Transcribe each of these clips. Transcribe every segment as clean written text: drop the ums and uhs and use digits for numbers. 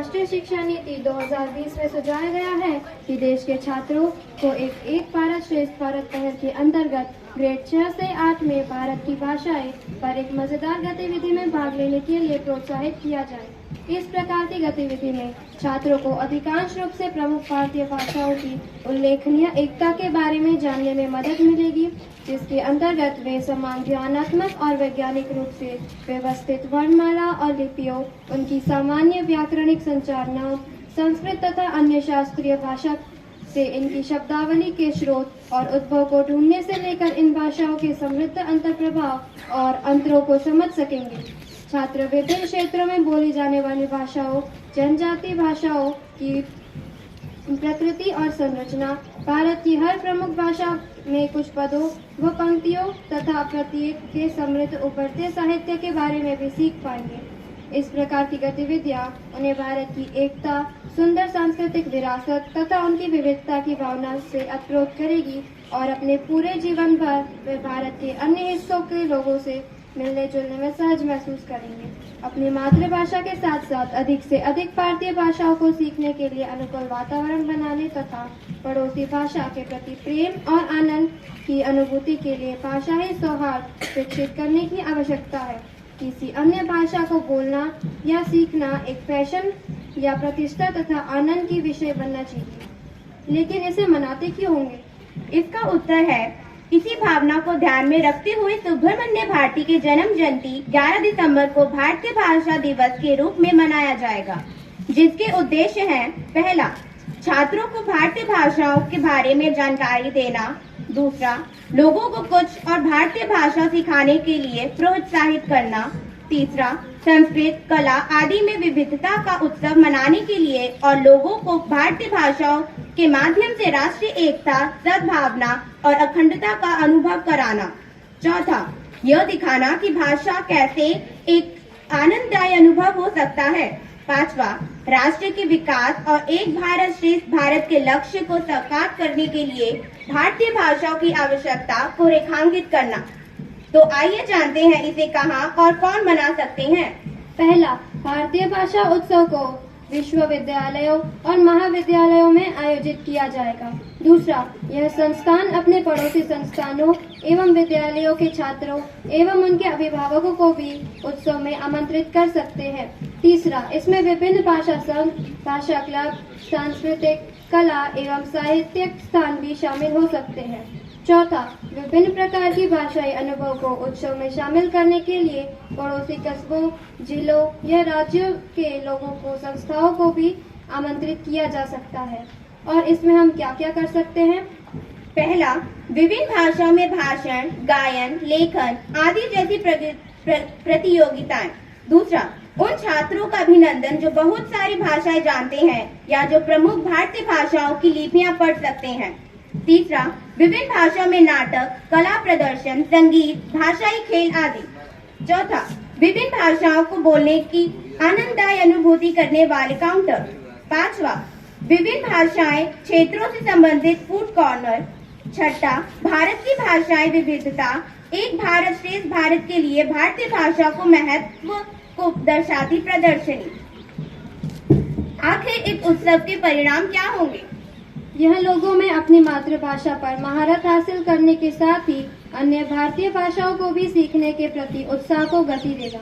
राष्ट्रीय शिक्षा नीति 2020 में सुझाया गया है कि देश के छात्रों को एक भारत श्रेष्ठ भारत पहल के अंतर्गत ग्रेड 6 से 8 में भारत की भाषाएं पर एक मजेदार गतिविधि में भाग लेने के लिए प्रोत्साहित किया जाए। इस प्रकार की गतिविधि में छात्रों को अधिकांश रूप से प्रमुख भारतीय भाषाओं की उल्लेखनीय एकता के बारे में जानने में मदद मिलेगी, जिसके अंतर्गत वे समान ज्ञानात्मक और वैज्ञानिक रूप से व्यवस्थित वर्णमाला और लिपियों, उनकी सामान्य व्याकरणिक संरचनाओं, संस्कृत तथा अन्य शास्त्रीय भाषा से इनकी शब्दावली के स्रोत और उद्भव को ढूंढने से लेकर इन भाषाओं के समृद्ध अंतर्प्रभाव और अंतरों को समझ सकेंगे। छात्र विभिन्न क्षेत्रों में बोली जाने वाली भाषाओं, जनजातीय भाषाओं की प्रकृति और संरचना, भारत की हर प्रमुख भाषा में कुछ पदों व पंक्तियों तथा प्रत्येक के समृद्ध उभरते साहित्य के बारे में भी सीख पाएंगे। इस प्रकार की गतिविधियां उन्हें भारत की एकता, सुंदर सांस्कृतिक विरासत तथा उनकी विविधता की भावना से अप्रोच करेगी और अपने पूरे जीवन भर वे भारत के अन्य हिस्सों के लोगों से मिलने जुलने में सहज महसूस करेंगे। अपनी मातृभाषा के साथ साथ अधिक से अधिक भारतीय भाषाओं को सीखने के लिए अनुकूल वातावरण बनाने तथा पड़ोसी भाषा के प्रति प्रेम और आनंद की अनुभूति के लिए भाषाई सौहार्द विकसित करने की आवश्यकता है। किसी अन्य भाषा को बोलना या सीखना एक फैशन या प्रतिष्ठा तथा आनंद की विषय बनना चाहिए, लेकिन इसे मनाते क्यों होंगे? इसका उत्तर है, इसी भावना को ध्यान में रखते हुए सुब्रमण्य भारती के जन्म जयंती 11 दिसंबर को भारतीय भाषा दिवस के रूप में मनाया जाएगा, जिसके उद्देश्य हैं: पहला, छात्रों को भारतीय भाषाओं के बारे में जानकारी देना। दूसरा, लोगों को कुछ और भारतीय भाषा सिखाने के लिए प्रोत्साहित करना। तीसरा, संस्कृत, कला आदि में विविधता का उत्सव मनाने के लिए और लोगों को भारतीय भाषाओं के माध्यम से राष्ट्रीय एकता, सद्भावना और अखंडता का अनुभव कराना। चौथा, यह दिखाना कि भाषा कैसे एक आनंददायी अनुभव हो सकता है। पांचवा, राष्ट्र के विकास और एक भारत श्रेष्ठ भारत के लक्ष्य को साकार करने के लिए भारतीय भाषाओं की आवश्यकता को रेखांकित करना। तो आइए जानते हैं इसे कहाँ और कौन मना सकते हैं। पहला, भारतीय भाषा उत्सव को विश्वविद्यालयों और महाविद्यालयों में आयोजित किया जाएगा। दूसरा, यह संस्थान अपने पड़ोसी संस्थानों एवं विद्यालयों के छात्रों एवं उनके अभिभावकों को भी उत्सव में आमंत्रित कर सकते हैं। तीसरा, इसमें विभिन्न भाषा संघ, भाषा क्लब, सांस्कृतिक, कला एवं साहित्यिक स्थान भी शामिल हो सकते हैं। चौथा, विभिन्न प्रकार की भाषाई अनुभव को उत्सव में शामिल करने के लिए पड़ोसी कस्बों, जिलों या राज्यों के लोगों को, संस्थाओं को भी आमंत्रित किया जा सकता है। और इसमें हम क्या क्या कर सकते हैं? पहला, विभिन्न भाषाओं में भाषण, गायन, लेखन आदि जैसी प्रतियोगिताएं। दूसरा, उन छात्रों का अभिनंदन जो बहुत सारी भाषाएं जानते हैं या जो प्रमुख भारतीय भाषाओं की लिपियां पढ़ सकते हैं। तीसरा, विभिन्न भाषाओं में नाटक, कला प्रदर्शन, संगीत, भाषाई खेल आदि। चौथा, विभिन्न भाषाओं को बोलने की आनंददायी अनुभूति करने वाले काउंटर। पांचवा, विभिन्न भाषाएं क्षेत्रों से संबंधित फूड कॉर्नर। छठा, भारत की भाषाई विविधता, एक भारत श्रेष्ठ भारत के लिए भारतीय भाषा को महत्व को दर्शाती प्रदर्शनी। आखिर इस उत्सव के परिणाम क्या होंगे? यह लोगों में अपनी मातृभाषा पर महारत हासिल करने के साथ ही अन्य भारतीय भाषाओं को भी सीखने के प्रति उत्साह को गति देगा।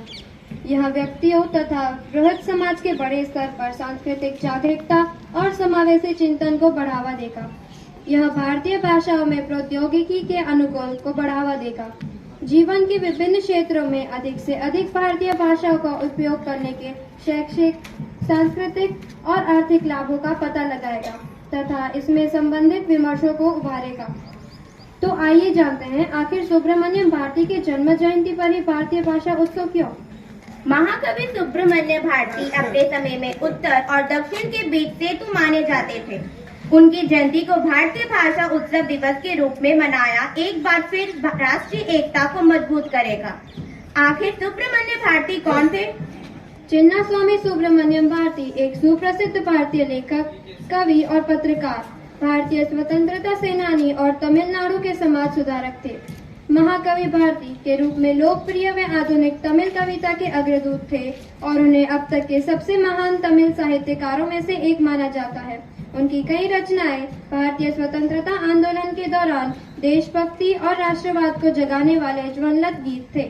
यह व्यक्तियों तथा बृहद समाज के बड़े स्तर पर सांस्कृतिक जागरूकता और समावेशी चिंतन को बढ़ावा देगा। यह भारतीय भाषाओं में प्रौद्योगिकी के अनुकूल को बढ़ावा देगा। जीवन के विभिन्न क्षेत्रों में अधिक से अधिक भारतीय भाषाओं का उपयोग करने के शैक्षिक, सांस्कृतिक और आर्थिक लाभों का पता लगाएगा तथा इसमें संबंधित विमर्शों को उभारेगा। तो आइए जानते हैं, आखिर सुब्रमण्यम भारती के जन्म जयंती पर ही भारतीय भाषा उत्सव क्यों? महाकवि सुब्रमण्य भारती अपने समय में उत्तर और दक्षिण के बीच सेतु माने जाते थे। उनकी जयंती को भारतीय भाषा उत्सव दिवस के रूप में मनाया एक बार फिर राष्ट्रीय एकता को मजबूत करेगा। आखिर सुब्रमण्य भारती कौन थे? चिन्नास्वामी सुब्रमण्यम भारती एक सुप्रसिद्ध भारतीय लेखक, कवि और पत्रकार, भारतीय स्वतंत्रता सेनानी और तमिलनाडु के समाज सुधारक थे। महाकवि भारती के रूप में लोकप्रिय व आधुनिक तमिल कविता के अग्रदूत थे और उन्हें अब तक के सबसे महान तमिल साहित्यकारों में से एक माना जाता है। उनकी कई रचनाएं भारतीय स्वतंत्रता आंदोलन के दौरान देशभक्ति और राष्ट्रवाद को जगाने वाले ज्वलंत गीत थे।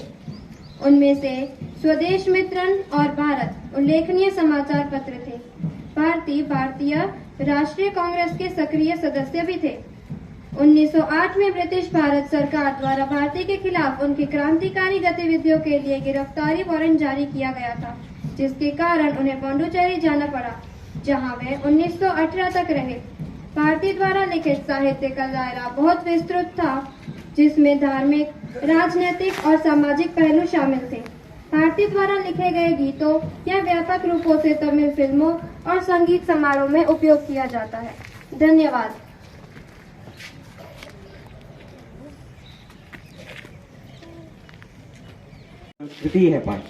उनमें से स्वदेश मित्रन और भारत उल्लेखनीय समाचार पत्र थे। भारती भारतीय राष्ट्रीय कांग्रेस के सक्रिय सदस्य भी थे। 1908 में ब्रिटिश भारत सरकार द्वारा भारती के खिलाफ उनकी क्रांतिकारी गतिविधियों के लिए गिरफ्तारी वारंट जारी किया गया था, जिसके कारण उन्हें पांडुचेरी जाना पड़ा, जहां वे 1918 तक रहे। भारती द्वारा लिखित साहित्य का दायरा बहुत विस्तृत था, जिसमें धार्मिक, राजनीतिक और सामाजिक पहलू शामिल थे। भारती द्वारा लिखे गए गीतों या व्यापक रूपों से तमिल फिल्मों और संगीत समारोह में उपयोग किया जाता है। धन्यवाद। संस्कृति है पाई।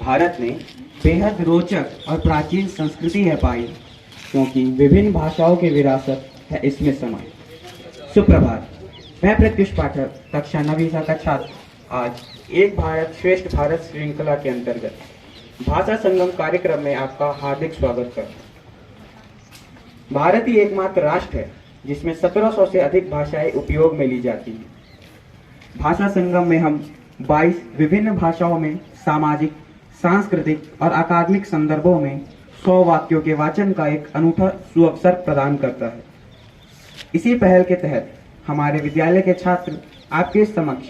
भारत में बेहद रोचक और प्राचीन संस्कृति है पाई, क्योंकि विभिन्न भाषाओं की विरासत है इसमें समाई। सुप्रभात, मैं प्रत्युष पाठक कक्षा 9वीं का छात्र आज एक भारत श्रेष्ठ भारत श्रृंखला के अंतर्गत भाषा संगम कार्यक्रम में आपका हार्दिक स्वागत करता हूँ। भारत ही एकमात्र राष्ट्र है जिसमें 1700 से अधिक भाषाएं उपयोग में ली जाती हैं। भाषा संगम में हम 22 विभिन्न भाषाओं में सामाजिक, सांस्कृतिक और अकादमिक संदर्भों में 100 वाक्यों के वाचन का एक अनूठा सुअवसर प्रदान करता है। इसी पहल के तहत हमारे विद्यालय के छात्र आपके समक्ष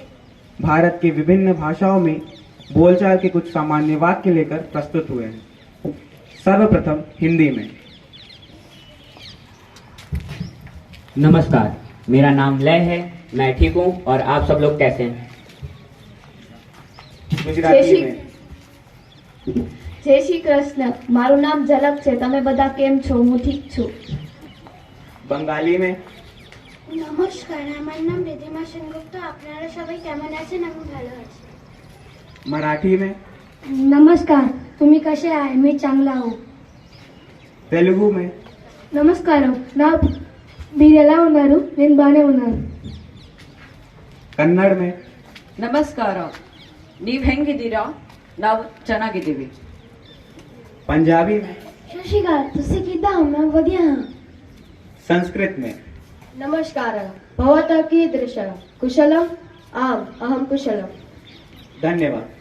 भारत की विभिन्न भाषाओं में बोलचाल के कुछ सामान्य वाक्य लेकर प्रस्तुत हुए हैं। सर्वप्रथम हिंदी में। नमस्कार, मेरा नाम लय है, मैं ठीक हूँ और आप सब लोग कैसे हैं? गुजराती में। जय श्री कृष्ण, माરું નામ ઝલક છે, તમે બધા કેમ છો? હું ઠીક છું। बंगाली में। নমস্কার, আমার নাম রিধিমা সেনগুপ্ত। আপনারা সবাই কেমন আছেন? আমি ভালো আছি। मराठी में। नमस्कार, तुम्ही कसे आहे? मी चांगला आहो। तेलुगु में। నమస్కారం, నా మీరెలా ఉన్నారు? నేను బానే ఉన్నాను। कन्नड़ में। ನಮಸ್ಕಾರ, ನೀವು ಹೆಂಗಿದ್ದೀರಾ? ನಾವು ಚೆನ್ನಾಗಿದ್ದೀವಿ। पंजाबी में। ਸਤਿ ਸ਼੍ਰੀ ਅਕਾਲ, ਤੁਸੀਂ ਕਿੱਦਾਂ ਹੋ? ਮੈਂ ਵਧੀਆ ਹਾਂ। संस्कृत में। नमस्कारः, भवतः कीदृशः? कुशलम्? आम्, अहं कुशलम्। धन्यवाद।